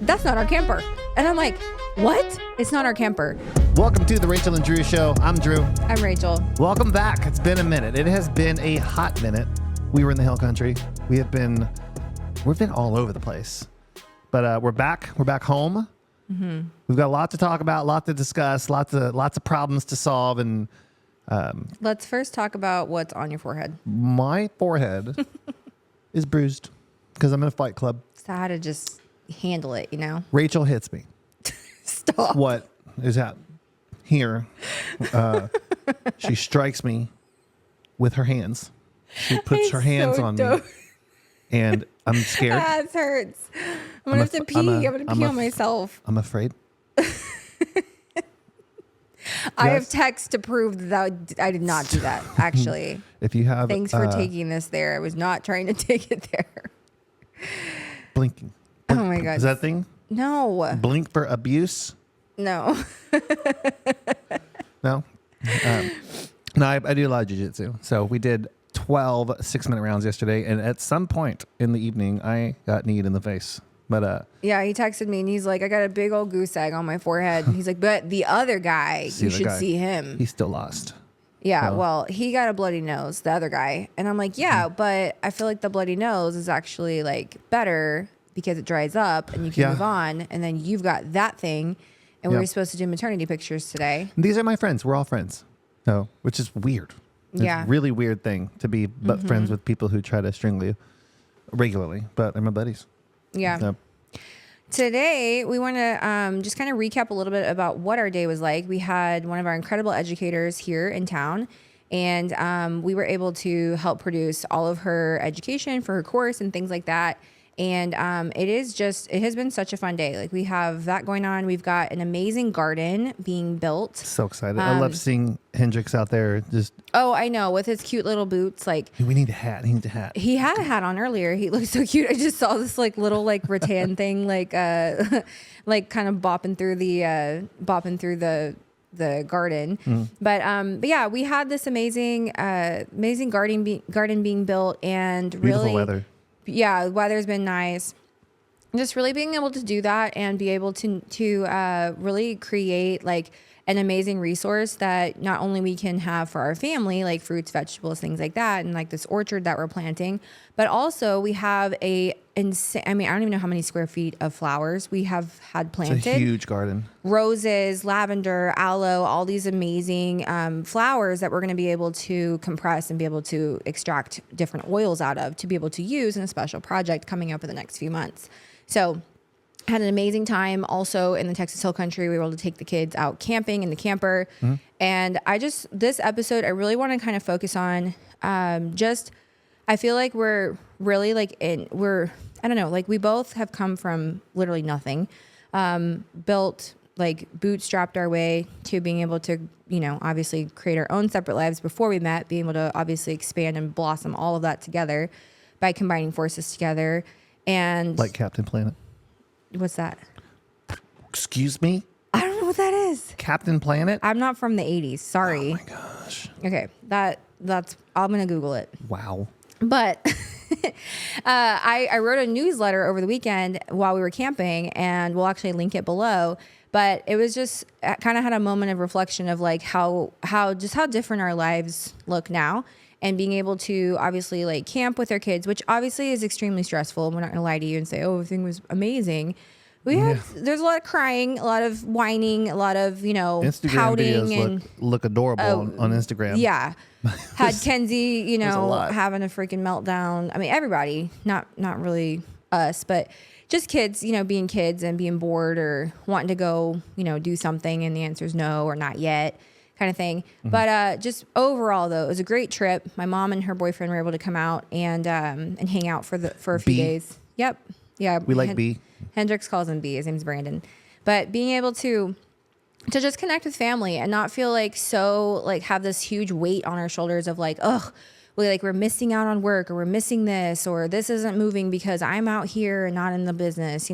that's not our camper. And I'm like, what? It's not our camper. Welcome to the Rachel and Drew Show. I'm Drew. I'm Rachel. Welcome back. It's been a minute. It has been a hot minute. We were in the hill country. We've been all over the place. But we're back. We're back home. Mm-hmm. We've got a lot to talk about, a lot to discuss, lots of problems to solve. And let's first talk about what's on your forehead. My forehead is bruised because I'm in a fight club. So how to just handle it, you know? Rachel hits me. Stop. What is that? Here. She strikes me with her hands. She puts her hands on me. And I'm scared. That hurts. I'm going to have to pee. I'm going to pee on myself. I'm afraid. I have text to prove that I did not do that, actually. If you have, thanks for taking this there. I was not trying to take it there. Blinking. Oh my God. Is that a thing? No. Blink for abuse? No. No? No, I do a lot of jiu-jitsu. So we did 12 6-minute rounds yesterday. And at some point in the evening, I got kneed in the face. But yeah, he texted me and he's like, I got a big old goose egg on my forehead. And he's like, but the other guy, you should see him. He's still lost. Yeah, well, he got a bloody nose, the other guy. And I'm like, yeah, but I feel like the bloody nose is actually like better because it dries up and you can move on. And then you've got that thing. And we were supposed to do maternity pictures today. These are my friends. We're all friends. So, which is weird. It's a really weird thing to be friends with people who try to strangle you regularly. But they're my buddies. Yeah. So. Today, we want to just kind of recap a little bit about what our day was like. We had one of our incredible educators here in town, and we were able to help produce all of her education for her course and things like that. And it has been such a fun day. Like, we have that going on. We've got an amazing garden being built. So excited. I love seeing Hendrix out there. Oh, I know. With his cute little boots. Like, we need a hat. He needs a hat. He had a hat on earlier. He looked so cute. I just saw this like little like rattan thing, like like kind of bopping through the garden. But yeah, we had this amazing garden being built, and beautiful really weather. Yeah, the weather's been nice. Just really being able to do that and be able to really create like an amazing resource that not only we can have for our family, like fruits, vegetables, things like that, and like this orchard that we're planting, but also we have I don't even know how many square feet of flowers we have had planted. It's a huge garden. Roses, lavender, aloe, all these amazing flowers that we're going to be able to compress and be able to extract different oils out of to be able to use in a special project coming up in the next few months. So had an amazing time also in the Texas Hill Country. We were able to take the kids out camping in the camper. And this episode, I really want to kind of focus on I feel like we're really like I don't know, like we both have come from literally nothing, built like bootstrapped our way to being able to, obviously create our own separate lives before we met, being able to obviously expand and blossom all of that together by combining forces together. And like Captain Planet. What's that? Excuse me? I don't know what that is. Captain Planet? I'm not from the 80s. Sorry. Oh my gosh. Okay. That's I'm going to Google it. Wow. But I wrote a newsletter over the weekend while we were camping, and we'll actually link it below. But it was just kind of had a moment of reflection of like how different our lives look now. And being able to obviously like camp with our kids, which obviously is extremely stressful. We're not going to lie to you and say, oh, everything was amazing. There's a lot of crying, a lot of whining, a lot of, Instagram pouting videos and look adorable on Instagram. Yeah. Had Kenzie, having a freaking meltdown. I mean, everybody, not really us, but just kids, being kids and being bored or wanting to go, do something. And the answer is no, or not yet. Kind of thing. But just overall, though, it was a great trip. My mom and her boyfriend were able to come out and hang out for a few days. Yep. Yeah. We like B. Hendrix calls him B. His name's Brandon. But being able to just connect with family and not feel like have this huge weight on our shoulders of like, oh, we're missing out on work, or we're missing this, or this isn't moving because I'm out here and not in the business,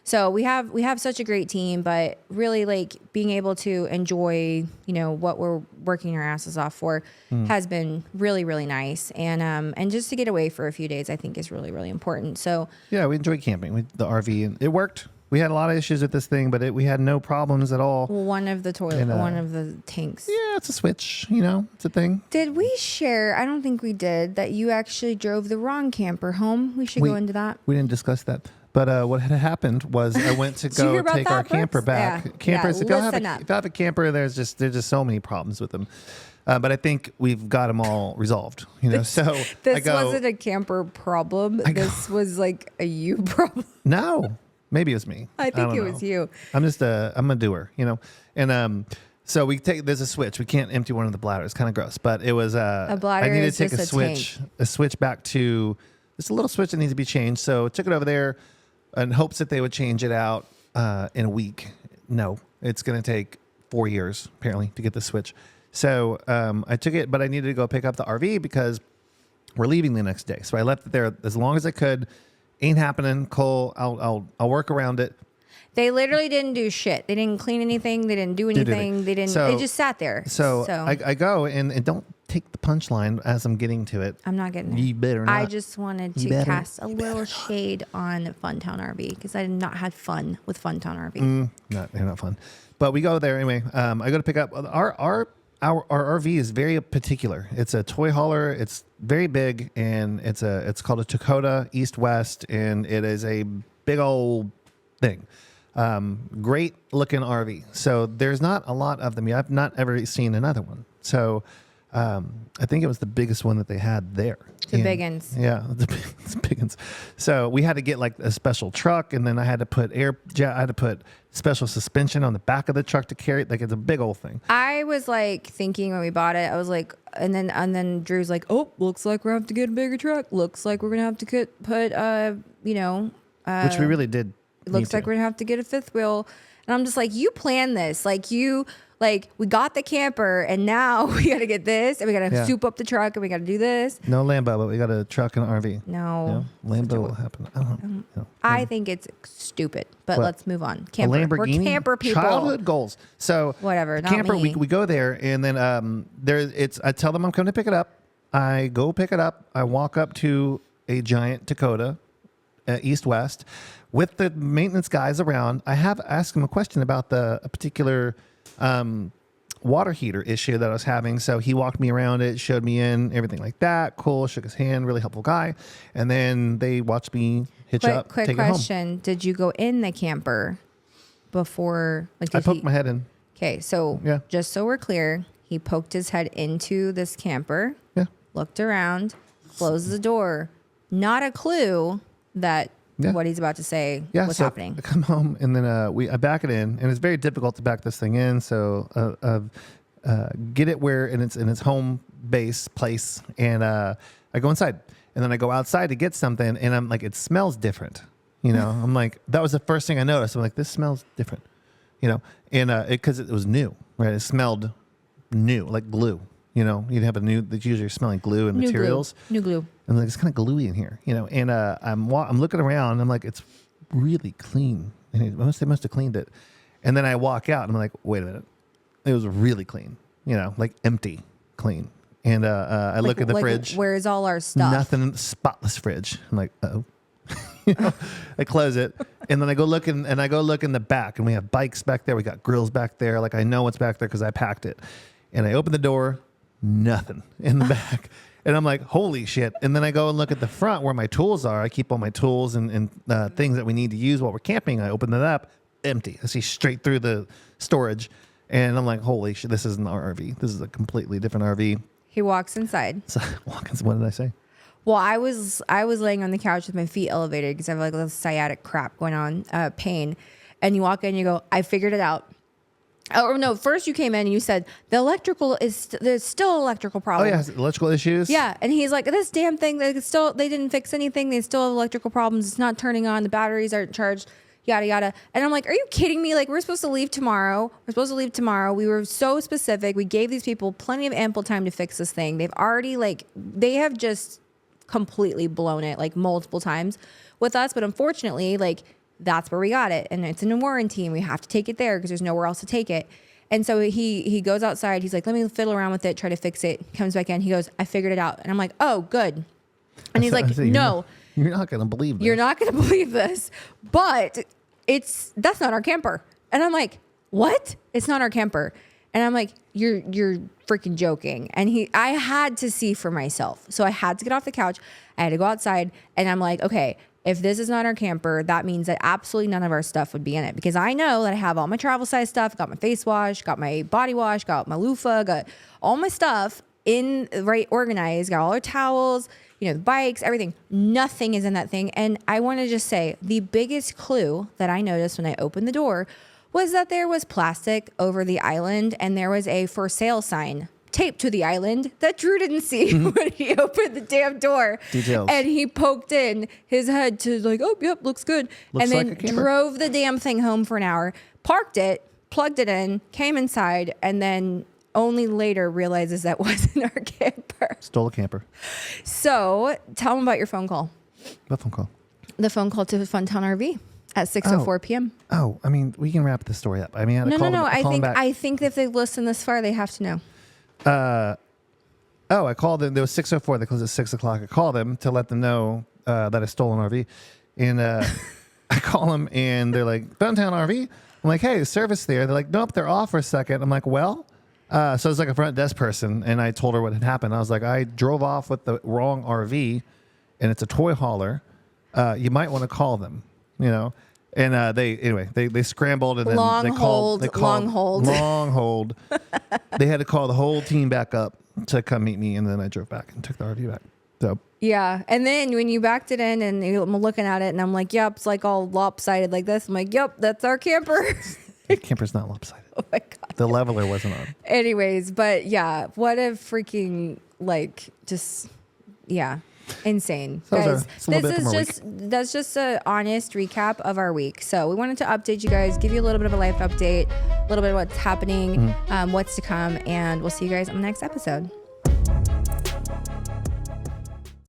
So we have such a great team, but really like being able to enjoy, what we're working our asses off for has been really, really nice. And just to get away for a few days, I think is really, really important. So yeah, we enjoyed camping with the RV, and it worked. We had a lot of issues with this thing, but we had no problems at all. One of the one of the tanks. Yeah, it's a switch. You know, it's a thing. Did we share? I don't think we did. That you actually drove the wrong camper home. We should go into that. We didn't discuss that. But what had happened was I went to go take our camper back. Yeah. Campers, if you have a camper, there's just so many problems with them. But I think we've got them all resolved. You know, so this wasn't a camper problem. This was like a you problem. No, maybe it was me. I think it was you. I'm a doer. You know, and so there's a switch. We can't empty one of the bladders. Kind of gross, but it was a bladder. I needed to take a switch back to. There's a little switch that needs to be changed. So took it over there. In hopes that they would change it out in a week. No, it's going to take 4 years, apparently, to get the switch. So I took it, but I needed to go pick up the RV because we're leaving the next day. So I left it there as long as I could. Ain't happening, Cole. I'll work around it. They literally didn't do shit. They didn't clean anything. They didn't do anything. They didn't. They just sat there. So. I go and don't take the punchline as I'm getting to it. I'm not getting there. You better not. I just wanted to cast a little shade on Funtown RV because I did not have fun with Funtown RV. They're not fun. But we go there anyway. I go to pick up our RV is very particular. It's a toy hauler. It's very big and it's called a Dakota East-West and it is a big old thing. Great looking RV. So there's not a lot of them. I've not ever seen another one. So I think it was the biggest one that they had there. The big uns. Yeah, the big uns. So we had to get like a special truck, and then I had to put special suspension on the back of the truck to carry it. Like it's a big old thing. I was like thinking when we bought it, I was like, and then Drew's like, oh, looks like we're gonna have to get a bigger truck. Looks like we're gonna have to put which we really did. It looks like we're gonna have to get a fifth wheel. And I'm just like, you planned this. We got the camper and now we got to get this and we got to soup up the truck and we got to do this. No Lambo, but we got a truck and an RV. No. Lambo will happen. I don't know. I think it's stupid, but let's move on. Camper. A Lamborghini? We're camper people. Childhood goals. So whatever. Not camper, me. we go there and then I tell them I'm coming to pick it up. I go pick it up. I walk up to a giant Dakota East-West with the maintenance guys around. I have asked him a question about a particular water heater issue that I was having. So he walked me around it, showed me in, everything like that. Cool. Shook his hand. Really helpful guy. And then they watched me hitch up. Quick take question. It home. Did you go in the camper before? I poked my head in. Okay. So just so we're clear, he poked his head into this camper, looked around, closed the door. Not a clue that what he's about to say was happening. I come home and then I back it in, and it's very difficult to back this thing in. So get it where in its home base place, and I go inside, and then I go outside to get something, and I'm like, it smells different. You know, I'm like, that was the first thing I noticed. I'm like, this smells different. You know, and because it was new, right? It smelled new, like glue. You know, you'd have that's usually smelling glue and materials. New glue. And like, it's kind of gluey in here, you know. And I'm looking around, and I'm like, it's really clean. And they must have cleaned it. And then I walk out, and I'm like, wait a minute, it was really clean, you know, like empty, clean. And I look at the fridge. Where's all our stuff? Nothing, spotless fridge. I'm like, oh. You know, I close it, and then I go look in the back, and we have bikes back there. We got grills back there. Like I know what's back there because I packed it. And I open the door, nothing in the back. And I'm like, holy shit. And then I go and look at the front where my tools are. I keep all my tools and things that we need to use while we're camping. I open it up, empty. I see straight through the storage. And I'm like, holy shit, this isn't our RV. This is a completely different RV. He walks inside. So, what did I say? Well, I was laying on the couch with my feet elevated because I have like a little sciatic crap going on, pain. And you walk in and you go, I figured it out. Oh no! First you came in and you said the electrical there's still electrical problem. Oh yeah, electrical issues. Yeah, and he's like, this damn thing. They didn't fix anything. They still have electrical problems. It's not turning on. The batteries aren't charged. Yada yada. And I'm like, are you kidding me? Like we're supposed to leave tomorrow. We were so specific. We gave these people plenty of ample time to fix this thing. They have just completely blown it like multiple times with us. But unfortunately, like. That's where we got it. And it's in a warranty and we have to take it there because there's nowhere else to take it. And so he goes outside. He's like, let me fiddle around with it, try to fix it. Comes back in. He goes, I figured it out. And I'm like, oh, good. And he's like, no. You're not going to believe this. You're not going to believe this. But that's not our camper. And I'm like, what? It's not our camper. And I'm like, you're freaking joking. And I had to see for myself. So I had to get off the couch. I had to go outside, and I'm like, okay, if this is not our camper, that means that absolutely none of our stuff would be in it, because I know that I have all my travel size stuff, got my face wash, got my body wash, got my loofah, got all my stuff organized, got all our towels, the bikes, everything. Nothing is in that thing. And I want to just say the biggest clue that I noticed when I opened the door was that there was plastic over the island, and there was a for sale sign taped to the island that Drew didn't see when he opened the damn door. Details. And he poked in his head to like, oh, yep, looks good. Looks and then like a camper. drove the damn thing home for an hour, parked it, plugged it in, came inside, and then only later realizes that wasn't our camper. Stole a camper. So tell him about your phone call. What phone call? The phone call to Funtown RV at 6:04 p.m. Oh, I mean, we can wrap this story up. I mean, I had to call them, I think if they've listened this far, they have to know. I called them. There was 6:04. They closed at 6 o'clock. I called them to let them know that I stole an RV, and I call them, and they're like, "Funtown RV." I'm like, "Hey, is service there?" They're like, "Nope, they're off for a second." I'm like, "Well," so it's like a front desk person, and I told her what had happened. I was like, "I drove off with the wrong RV, and it's a toy hauler. You might want to call them." And they scrambled, and then Long hold. They had to call the whole team back up to come meet me, and then I drove back and took the RV back. So yeah, and then when you backed it in, and I'm looking at it, and I'm like, "Yep, it's like all lopsided like this." I'm like, "Yep, that's our camper." the camper's not lopsided. Oh my god, the leveler wasn't on. Anyways, but yeah, what a freaking insane, guys. That's just an honest recap of our week. So we wanted to update you guys, give you a little bit of a life update, a little bit of what's happening, what's to come, and we'll see you guys on the next episode.